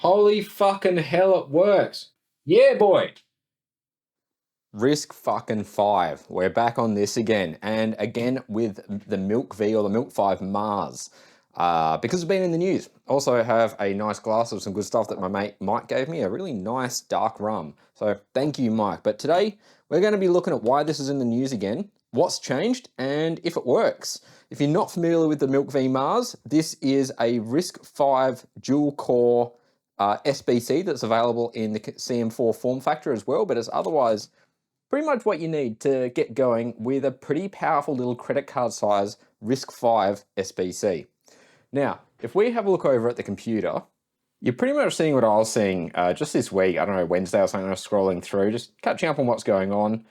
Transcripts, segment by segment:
Holy fucking hell, it works. Yeah, boy. RISC-Five. We're back on this again, and again with the Milk-V or the Milk-Five Mars, because it's been in the news. Also have a nice glass of some good stuff that my mate Mike gave me, a really nice dark rum. So thank you, Mike. But today we're going to be looking at why this is in the news again, what's changed, and if it works. If you're not familiar with the Milk-V Mars, this is a RISC-Five dual-core SBC that's available in the CM4 form factor as well, but it's otherwise pretty much what you need to get going with a pretty powerful little credit card size RISC-Five SBC. Now, if we have a look over at the computer, you're pretty much seeing what I was seeing just this week. I don't know, Wednesday or something, I was scrolling through, just catching up on what's going on.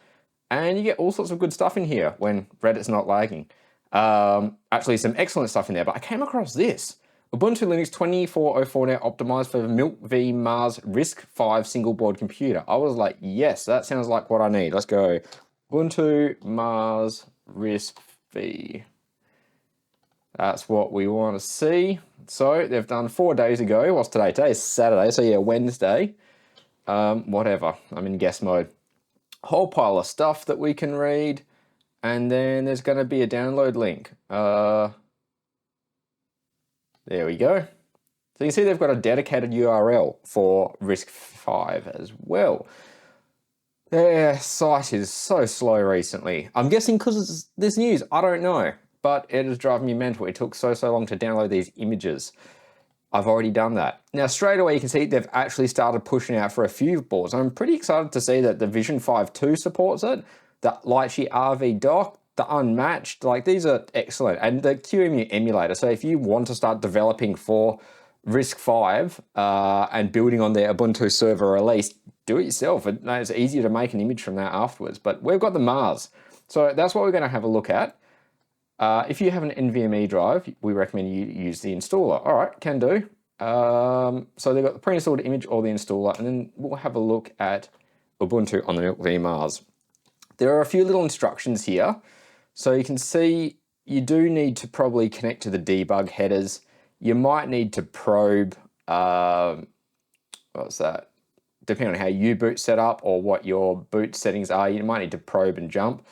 And you get all sorts of good stuff in here when Reddit's not lagging. Actually, some excellent stuff in there, but I came across this. Ubuntu Linux 24.04 now optimized for Milk-V Mars RISC-Five single board computer. I was like, yes, that sounds like what I need. Let's go. Ubuntu Mars RISC-V. That's what we want to see. So they've done 4 days ago. What's today? Today is Saturday, so yeah, Wednesday. Whatever, I'm in guess mode. Whole pile of stuff that we can read. And then there's going to be a download link. There we go. So you can see they've got a dedicated URL for RISC-Five as well. Their site is so slow recently. I'm guessing because it's this news, I don't know. But it is driving me mental. It took so long to download these images. I've already done that. Now straight away you can see they've actually started pushing out for a few boards. I'm pretty excited to see that the Vision 5.2 supports it, the Lightsheet RV dock, the Unmatched, like these are excellent. And the QEMU emulator. So if you want to start developing for RISC-Five and building on their Ubuntu server release, do it yourself. It's easier to make an image from that afterwards. But we've got the Mars. So that's what we're going to have a look at. If you have an NVMe drive, we recommend you use the installer. All right, can do. So they've got the pre-installed image or the installer, and then we'll have a look at Ubuntu on the Milk-V Mars. There are a few little instructions here. So you can see you do need to probably connect to the debug headers. You might need to probe, what's that? Depending on how you boot set up or what your boot settings are, you might need to probe and jump.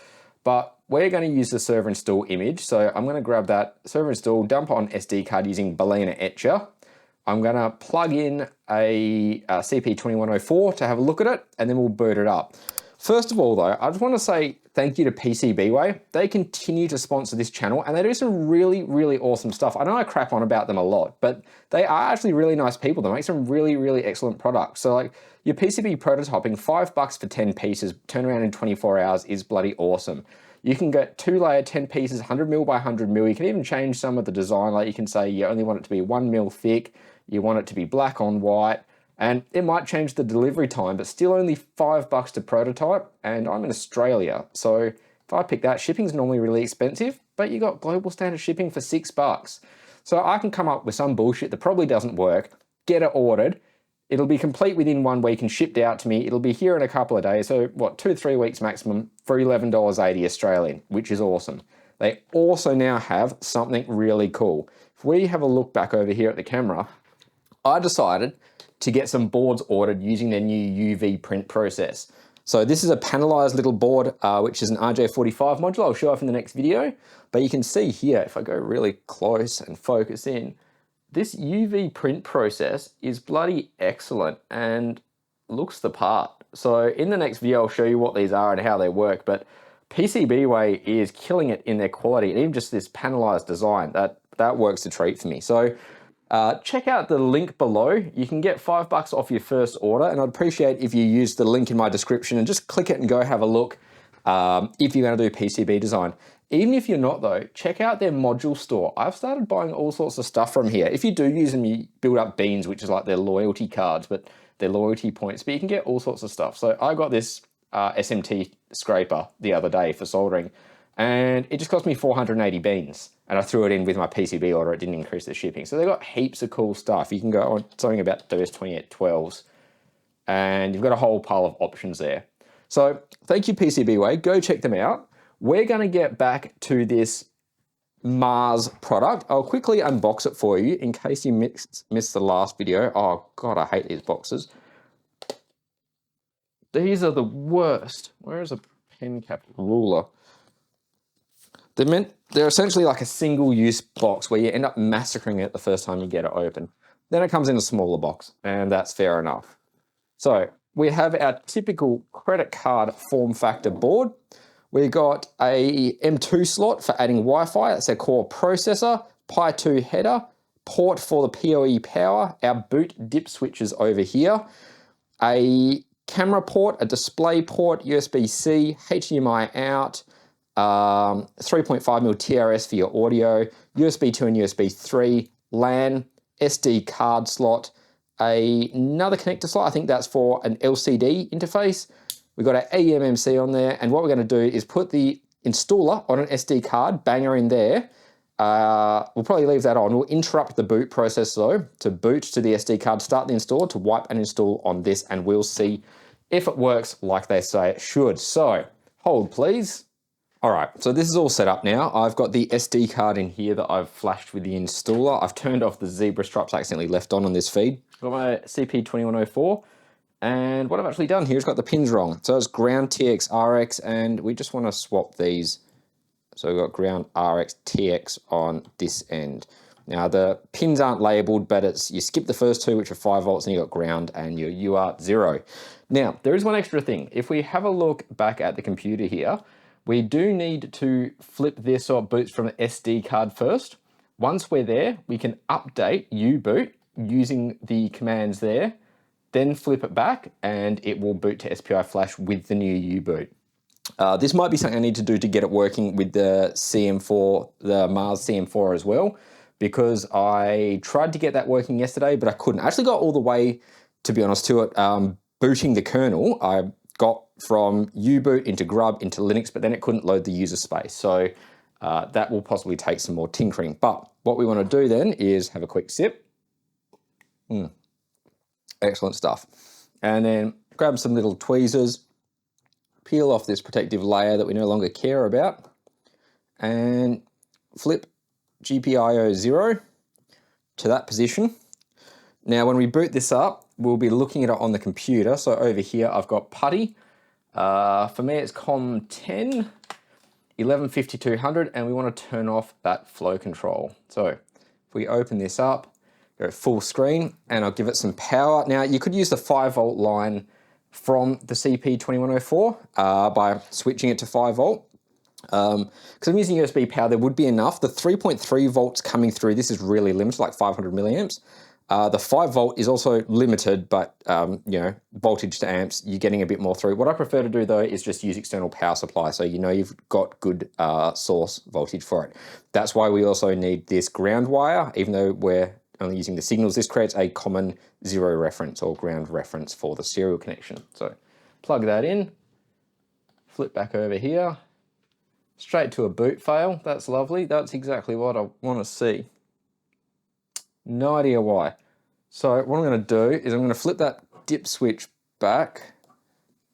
But we're going to use the server install image. So I'm going to grab that server install, dump on SD card using Platima Etcher. I'm going to plug in a CP2104 to have a look at it, and then we'll boot it up. First of all though, I just want to say thank you to PCBs. They continue to sponsor this channel and they do some really awesome stuff. I know I crap on about them a lot, but they are actually really nice people. They make some really excellent products. So like your PCB prototyping, $5 for 10 pieces, turn around in 24 hours is bloody awesome. You can get 2-layer 10 pieces, 100mm by 100mm. You can even change some of the design. Like you can say you only want it to be 1mm thick, you want it to be black on white, and it might change the delivery time, but still only $5 to prototype. And I'm in Australia, so if I pick that, shipping's normally really expensive, but you got global standard shipping for $6. So I can come up with some bullshit that probably doesn't work, get it ordered, it'll be complete within 1 week and shipped out to me. It'll be here in a couple of days, so what, 2 to 3 weeks maximum for $11.80 Australian, which is awesome. They also now have something really cool. If we have a look back over here at the camera, I decided to get some boards ordered using their new UV print process. So this is a panelized little board, which is an RJ45 module. I'll show off in the next video, but you can see here, if I go really close and focus in, this UV print process is bloody excellent and looks the part. So in the next video, I'll show you what these are and how they work, but PCBWay is killing it in their quality, and even just this panelized design, that works a treat for me. So check out the link below. You can get $5 off your first order, and I'd appreciate if you use the link in my description and just click it and go have a look if you're going to do PCB design. Even if you're not though, check out their module store. I've started buying all sorts of stuff from here. If you do use them, you build up beans, which is like their loyalty cards, but their loyalty points, but you can get all sorts of stuff. So I got this SMT scraper the other day for soldering, and it just cost me 480 beans. And I threw it in with my PCB order. It didn't increase the shipping. So they've got heaps of cool stuff. You can go on something about those 2812s, and you've got a whole pile of options there. So thank you, PCBWay. Go check them out. We're going to get back to this Mars product. I'll quickly unbox it for you in case you missed the last video. Oh God, I hate these boxes. These are the worst. Where is a pen cap ruler? They're essentially like a single-use box where you end up massacring it the first time you get it open. Then it comes in a smaller box, and that's fair enough. So we have our typical credit card form factor board. We got a M2 slot for adding Wi-Fi. That's our core processor, Pi 2 header, port for the PoE power, our boot dip switches over here, a camera port, a display port, USB-C, HDMI out, 3.5mm TRS for your audio, USB 2 and USB 3, LAN, SD card slot, another connector slot. I think that's for an LCD interface. We've got our eMMC on there, and what we're going to do is put the installer on an SD card, bang her in there. We'll probably leave that on. We'll interrupt the boot process though, to boot to the SD card, start the installer, to wipe and install on this, and we'll see if it works like they say it should. So, hold please. All right, so this is all set up now. I've got the SD card in here that I've flashed with the installer. I've turned off the zebra stripes I accidentally left on this feed. I've got my CP2104, and what I've actually done here is got the pins wrong. So it's ground TX RX, and we just want to swap these. So we've got ground RX TX on this end. Now the pins aren't labeled, but it's, you skip the first two, which are 5 volts, and you got ground and your UART 0. Now, there is one extra thing. If we have a look back at the computer here, we do need to flip this or boots from the SD card first. Once we're there, we can update U-boot using the commands there, then flip it back and it will boot to SPI flash with the new U-boot. This might be something I need to do to get it working with the CM4, the Mars CM4 as well, because I tried to get that working yesterday, but I couldn't. I actually got all the way, to be honest, to it, booting the kernel. I got from U-boot into Grub into Linux, but then it couldn't load the user space. So that will possibly take some more tinkering. But what we want to do then is have a quick sip. Excellent stuff. And then grab some little tweezers, peel off this protective layer that we no longer care about, and flip GPIO 0 to that position. Now, when we boot this up, we'll be looking at it on the computer. So over here, I've got PuTTY. For me, it's COM10, 115200, and we want to turn off that flow control. So if we open this up, go full screen, and I'll give it some power. Now, you could use the 5 volt line from the CP2104 by switching it to 5 volt. Because I'm using USB power, there would be enough. The 3.3 volts coming through, this is really limited, like 500 milliamps. The 5 volt is also limited, but you know, voltage to amps, you're getting a bit more through. What I prefer to do though is just use external power supply, so you know you've got good source voltage for it. That's why we also need this ground wire, even though we're only using the signals. This creates a common 0 reference or ground reference for the serial connection. So plug that in, flip back over here, straight to a boot fail. That's lovely. That's exactly what I want to see. No idea why. So what I'm going to do is I'm going to flip that dip switch back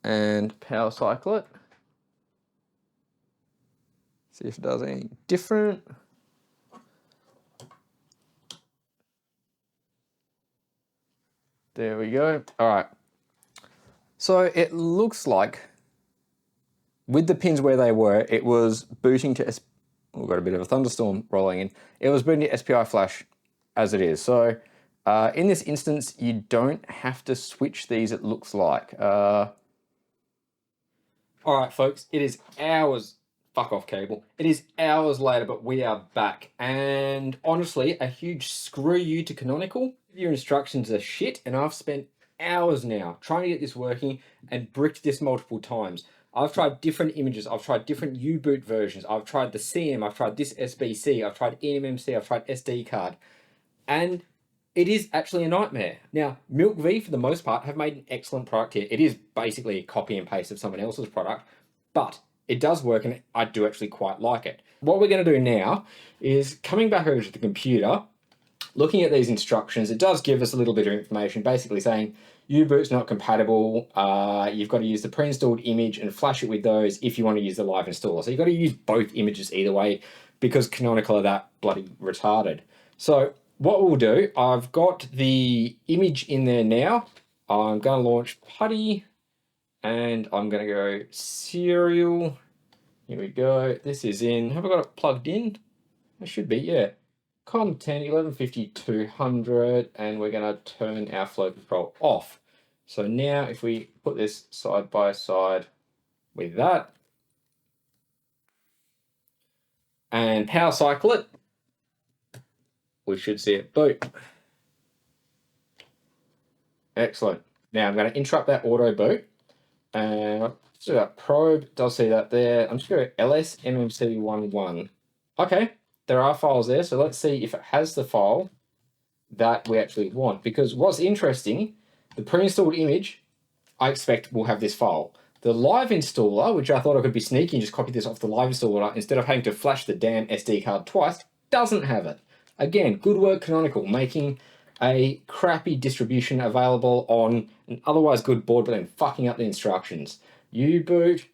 and power cycle it. See if it does any different. There we go. All right. So it looks like with the pins where they were, it was booting to, we've got a bit of a thunderstorm rolling in. It was booting to SPI flash as it is. So in this instance, you don't have to switch these, it looks like. All right, folks, it is hours, fuck off cable. It is hours later, but we are back. And honestly, a huge screw you to Canonical. Your instructions are shit, and I've spent hours now trying to get this working and bricked this multiple times. I've tried different images, I've tried different U-boot versions, I've tried the CM, I've tried this SBC, I've tried eMMC, I've tried SD card. And it is actually a nightmare. Now, risc-v, for the most part, have made an excellent product here. It is basically a copy and paste of someone else's product, but it does work and I do actually quite like it. What we're going to do now is coming back over to the computer, looking at these instructions. It does give us a little bit of information, basically saying U-boot's not compatible. You've got to use the pre-installed image and flash it with those if you want to use the live installer. So you've got to use both images either way. because Canonical are that bloody retarded. So what we'll do, I've got the image in there now. I'm going to launch PuTTY, and I'm going to go serial. Here we go. This is in. Have I got it plugged in? It should be, yeah. COM10 1150 200, and we're going to turn our flow control off. So now if we put this side by side with that and power cycle it, we should see it boot. Excellent. Now I'm going to interrupt that auto boot, and so that probe does see that there. I'm just going to LSMMC11. Okay, there are files there, so let's see if it has the file that we actually want. Because what's interesting, the pre-installed image, I expect will have this file. The live installer, which I thought I could be sneaky and just copy this off the live installer instead of having to flash the damn SD card twice, doesn't have it. Again, good work Canonical, making a crappy distribution available on an otherwise good board, but then fucking up the instructions. Uboot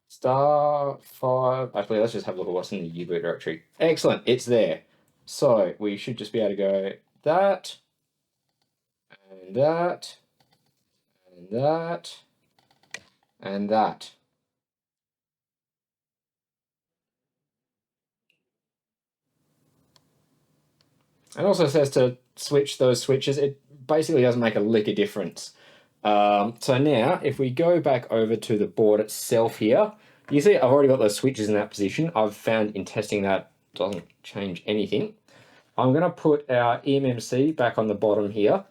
*5. Actually, let's just have a look at what's in the Uboot directory. Excellent, it's there. So we should just be able to go that, and that, and that, and that. It also says to switch those switches. It basically doesn't make a lick of difference. So now, if we go back over to the board itself here, you see I've already got those switches in that position. I've found in testing that doesn't change anything. I'm going to put our eMMC back on the bottom here,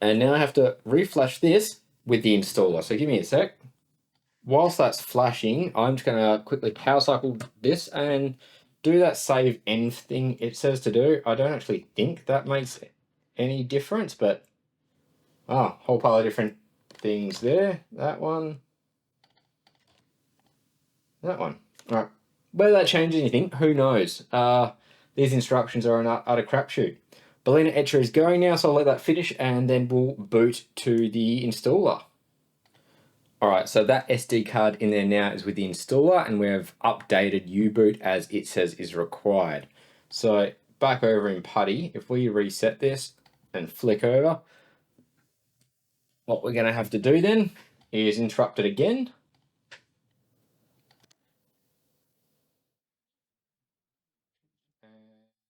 and now I have to reflash this with the installer. So give me a sec. Whilst that's flashing, I'm just going to quickly power cycle this and do that save end thing it says to do. I don't actually think that makes any difference, but whole pile of different things there. That one. That one. All right. Whether that changes anything, who knows? These instructions are an utter crapshoot. Balena Etcher is going now, so I'll let that finish, and then we'll boot to the installer. All right, so that SD card in there now is with the installer, and we have updated Uboot as it says is required. So back over in PuTTY, if we reset this and flick over, what we're going to have to do then is interrupt it again.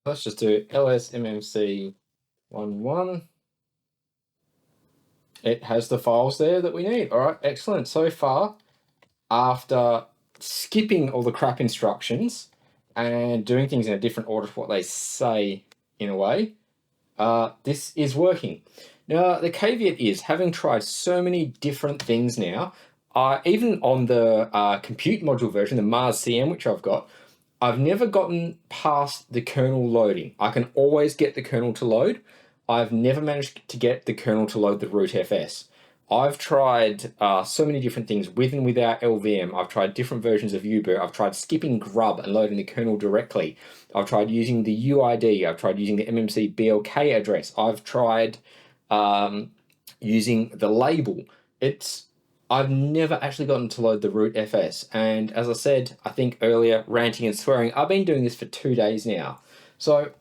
Let's just do LSMMC11. It has the files there that we need. All right, excellent. So far, after skipping all the crap instructions and doing things in a different order to what they say in a way, this is working. Now, the caveat is, having tried so many different things now, even on the compute module version, the Mars CM, which I've got, I've never gotten past the kernel loading. I can always get the kernel to load. I've never managed to get the kernel to load the root FS. I've tried so many different things with and without LVM. I've tried different versions of Uboot. I've tried skipping grub and loading the kernel directly. I've tried using the UID. I've tried using the MMC BLK address. I've tried using the label. I've never actually gotten to load the root FS. And as I said, I think earlier, ranting and swearing, I've been doing this for 2 days now. So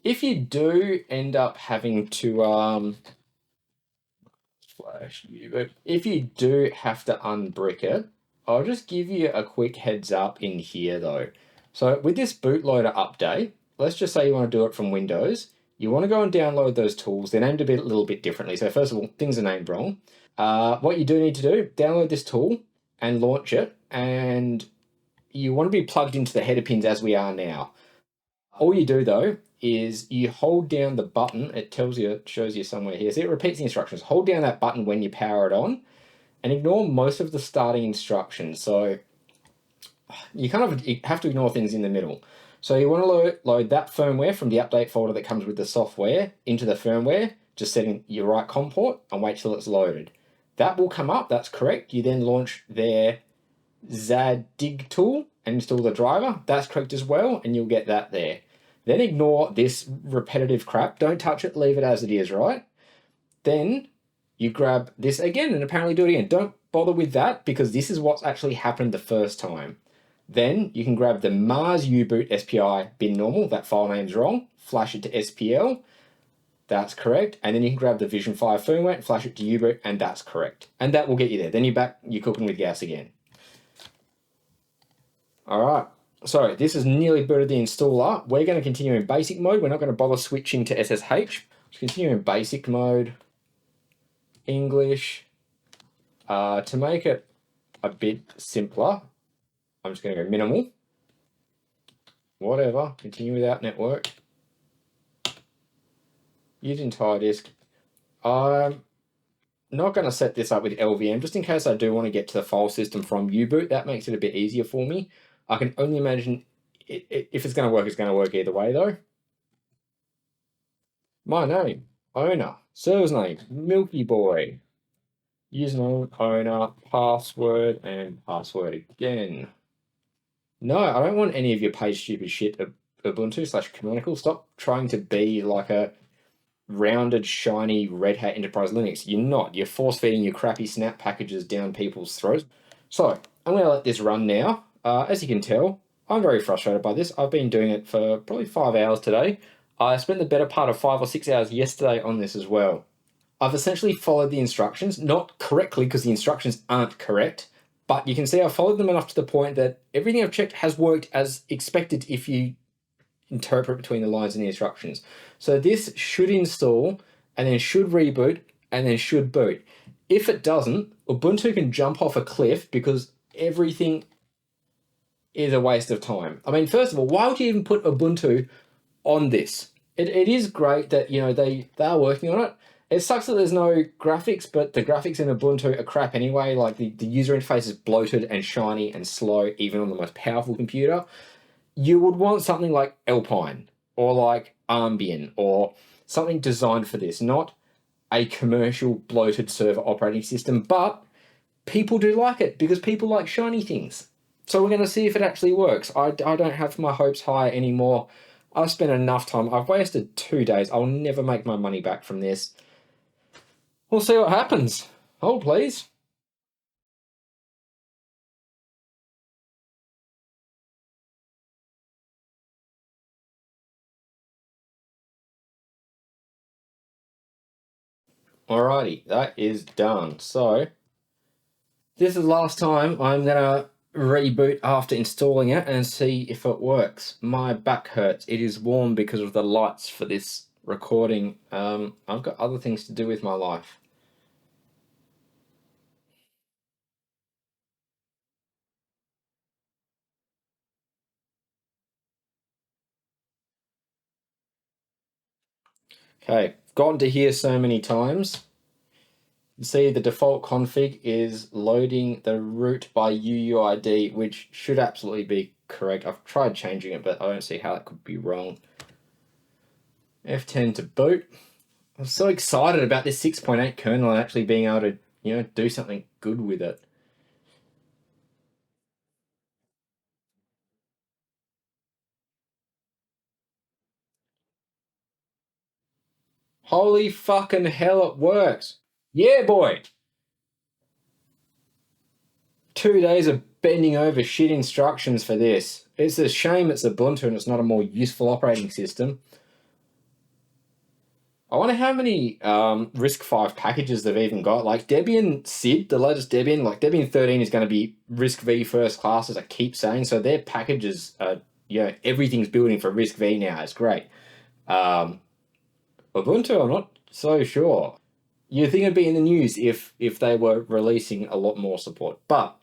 if you do end up having to if you do have to unbrick it, I'll just give you a quick heads up in here though. So with this bootloader update, let's just say you want to do it from Windows. You want to go and download those tools. They're named a little bit differently. So first of all, things are named wrong. What you do need to do, download this tool and launch it. And you want to be plugged into the header pins as we are now. All you do though is you hold down the button. It shows you somewhere here. See, it repeats the instructions. Hold down that button when you power it on and ignore most of the starting instructions. So you have to ignore things in the middle. So you want to load that firmware from the update folder that comes with the software into the firmware, just setting your right COM port and wait till it's loaded. That will come up, that's correct. You then launch their ZADIG tool and install the driver. That's correct as well, and you'll get that there. Then ignore this repetitive crap. Don't touch it, leave it as it is, right? Then you grab this again and apparently do it again. Don't bother with that because this is what's actually happened the first time. Then you can grab the Mars uboot SPI bin normal, that file name's wrong, flash it to SPL, that's correct. And then you can grab the Vision 5 firmware and flash it to uboot, and that's correct. And that will get you there. Then you're cooking with gas again. All right, so this is nearly booted the installer. We're going to continue in basic mode. We're not going to bother switching to SSH. Let's continue in basic mode, English. To make it a bit simpler, I'm just going to go minimal. Whatever, continue without network. Use entire disk. I'm not going to set this up with LVM, just in case I do want to get to the file system from uboot. That makes it a bit easier for me. I can only imagine if it's going to work, it's going to work either way though. My name, owner, server's name, Milky Boy. Username, owner, password, and password again. No, I don't want any of your page stupid shit, Ubuntu/canonical. Stop trying to be like a rounded, shiny Red Hat Enterprise Linux. You're not. You're force feeding your crappy snap packages down people's throats. So I'm going to let this run now. As you can tell, I'm very frustrated by this. I've been doing it for probably 5 hours today. I spent the better part of 5 or 6 hours yesterday on this as well. I've essentially followed the instructions, not correctly because the instructions aren't correct, but you can see I've followed them enough to the point that everything I've checked has worked as expected if you interpret between the lines in the instructions. So this should install and then should reboot and then should boot. If it doesn't, Ubuntu can jump off a cliff because everything is a waste of time. I mean, first of all, why would you even put Ubuntu on this? It is great that, you know, they are working on it. It sucks that there's no graphics, but the graphics in Ubuntu are crap anyway. Like the user interface is bloated and shiny and slow, even on the most powerful computer. You would want something like Alpine or like Armbian or something designed for this, not a commercial bloated server operating system. But people do like it because people like shiny things. So we're going to see if it actually works. I don't have my hopes high anymore. I've spent enough time. I've wasted 2 days. I'll never make my money back from this. We'll see what happens. Hold, please. Alrighty, that is done. So this is the last time I'm gonna reboot after installing it and see if it works. My back hurts. It is warm because of the lights for this recording. I've got other things to do with my life. Okay, gotten to here so many times. You see the default config is loading the root by UUID, which should absolutely be correct. I've tried changing it, but I don't see how that could be wrong. F10 to boot. I'm so excited about this 6.8 kernel and actually being able to, you know, do something good with it. Holy fucking hell, it works. Yeah, boy. 2 days of bending over shit instructions for this. It's a shame it's Ubuntu and it's not a more useful operating system. I wonder how many RISC-Five packages they've even got. Like Debian SID, the latest Debian, like Debian 13 is going to be risc-v first class, as I keep saying. So their packages are, you know, everything's building for risc-v now. It's great. Ubuntu, I'm not so sure. You'd think it'd be in the news if they were releasing a lot more support. But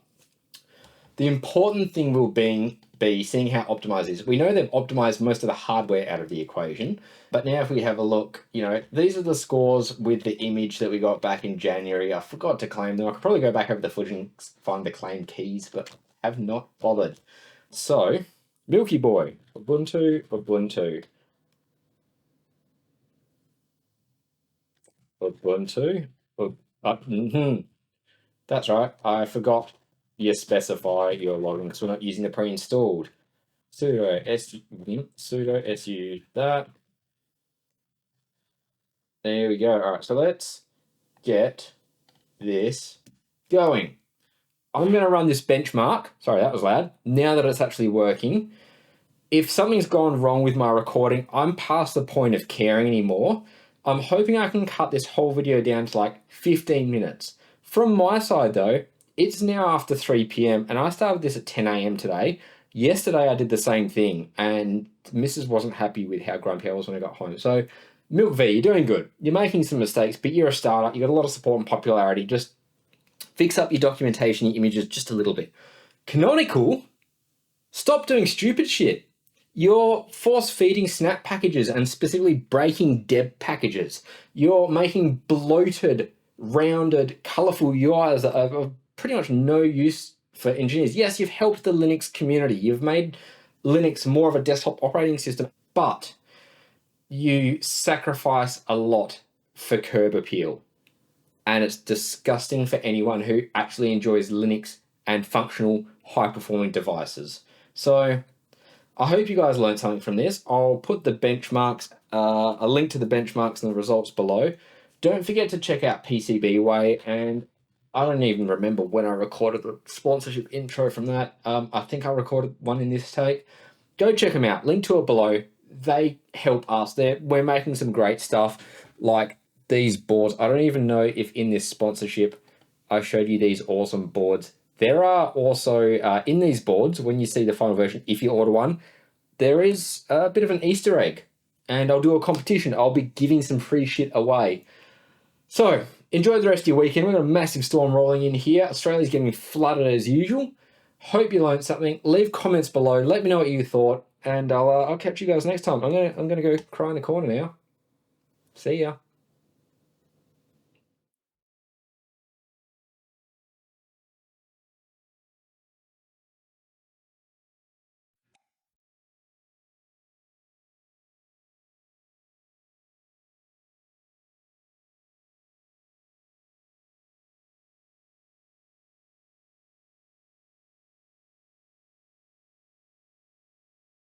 the important thing will be seeing how optimized it is. We know they've optimized most of the hardware out of the equation, but now if we have a look, you know, these are the scores with the image that we got back in January. I forgot to claim them. I could probably go back over the footage and find the claim keys, but have not bothered. So, Milky Boy, Ubuntu, Ubuntu. Ubuntu. That's right. I forgot you specify your login because we're not using the pre-installed. Sudo su that. There we go. All right, so let's get this going. I'm going to run this benchmark. Sorry, that was loud. Now that it's actually working, if something's gone wrong with my recording, I'm past the point of caring anymore. I'm hoping I can cut this whole video down to like 15 minutes. From my side though, it's now after 3 p.m. and I started this at 10 a.m. today. Yesterday I did the same thing and Mrs. wasn't happy with how grumpy I was when I got home. So Milk V, you're doing good. You're making some mistakes, but you're a startup. You got a lot of support and popularity. Just fix up your documentation, your images just a little bit. Canonical, stop doing stupid shit. You're force-feeding snap packages and specifically breaking deb packages. You're making bloated, rounded, colorful UIs that are of pretty much no use for engineers. Yes, you've helped the Linux community. You've made Linux more of a desktop operating system, but you sacrifice a lot for curb appeal. And it's disgusting for anyone who actually enjoys Linux and functional, high-performing devices. So I hope you guys learned something from this. I'll put the benchmarks, a link to the benchmarks and the results below. Don't forget to check out PCB Way, and I don't even remember when I recorded the sponsorship intro from that. I think I recorded one in this take. Go check them out. Link to it below. They help us. We're making some great stuff like these boards. I don't even know if in this sponsorship I showed you these awesome boards. There are also, in these boards, when you see the final version, if you order one, there is a bit of an Easter egg. And I'll do a competition. I'll be giving some free shit away. So, enjoy the rest of your weekend. We've got a massive storm rolling in here. Australia's getting flooded as usual. Hope you learned something. Leave comments below. Let me know what you thought. And I'll catch you guys next time. I'm gonna go cry in the corner now. See ya.